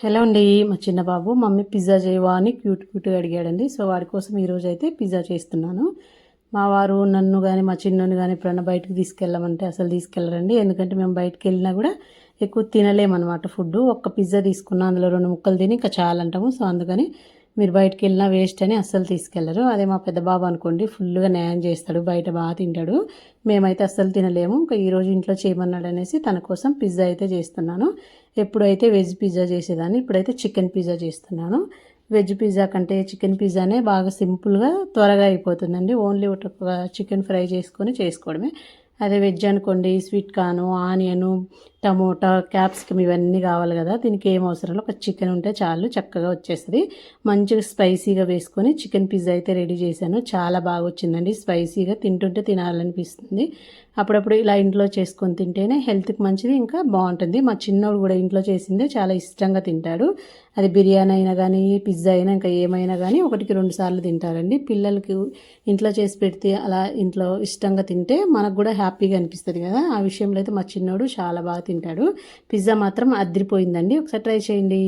Hello అండి. మా చిన్న బాబు మమ్మీ పిజ్జా చేయవా అని క్యూట్‌గా అడిగాడండి. సో, వాడి కోసం ఈరోజైతే పిజ్జా చేస్తున్నాను. మా వారు నన్ను గాని, మా చిన్నోడిని గాని ఎప్పుడన్నా బయటకి తీసుకెళ్ళమంటే అసలు తీసుకెళ్లరండి. ఎందుకంటే మేము బయటికెళ్ళినా గూడా ఎక్కువ తినలేమనమాట ఫుడ్డు. ఒక్క పిజ్జా తీసుకున్నా అందులో 2 ముక్కలు తిని ఇంక చాలంటాము. సో, అందుకని మీరు బయటికెళ్ళినా వేస్ట్ అని అస్సలు తీసుకెళ్లరు. అదే మా పెద్ద బాబు అనుకోండి ఫుల్లుగా న్యాయం చేస్తాడు. బయట తింటాడు. మేమైతే అస్సలు తినలేము. ఇంకా ఈరోజు ఇంట్లో చేయమన్నాడనేసి తన కోసం పిజ్జా అయితే చేస్తున్నాను. ఎప్పుడైతే వెజ్ పిజ్జా చేసేదాన్ని, ఇప్పుడైతే చికెన్ పిజ్జా చేస్తున్నాను. వెజ్ పిజ్జా కంటే చికెన్ పిజ్జానే బాగా సింపుల్గా త్వరగా అయిపోతుందండి. ఓన్లీ ఒక చికెన్ ఫ్రై చేసుకొని చేసుకోవడమే. అదే వెజ్ అనుకోండి sweet corn, onion, tomato, capsicum ఇవన్నీ కావాలి కదా. దీనికి ఏం అవసరం లేదు, ఒక చికెన్ ఉంటే చాలు చక్కగా వచ్చేస్తుంది. మంచిగా స్పైసీగా వేసుకొని చికెన్ పిజ్జా అయితే రెడీ చేశాను. చాలా బాగా వచ్చిందండి. స్పైసీగా తింటుంటే తినాలనిపిస్తుంది. అప్పుడప్పుడు ఇలా ఇంట్లో చేసుకొని తింటేనే హెల్త్కి మంచిది, ఇంకా బాగుంటుంది. మా చిన్నోడు కూడా ఇంట్లో చేసిందే చాలా ఇష్టంగా తింటాడు. అది బిర్యానీ అయినా కానీ పిజ్జా అయినా ఇంకా ఏమైనా కానీ 1-2 సార్లు తింటారండి. పిల్లలకి ఇంట్లో చేసి పెడితే అలా ఇంట్లో ఇష్టంగా తింటే మనకు కూడా హ్యాపీగా అనిపిస్తుంది కదా. ఆ విషయంలో అయితే మా చిన్నోడు చాలా బాగా తింటాడు. పిజ్జా మాత్రం అదిరిపోయిందండి. ఒకసారి ట్రై చేయండి.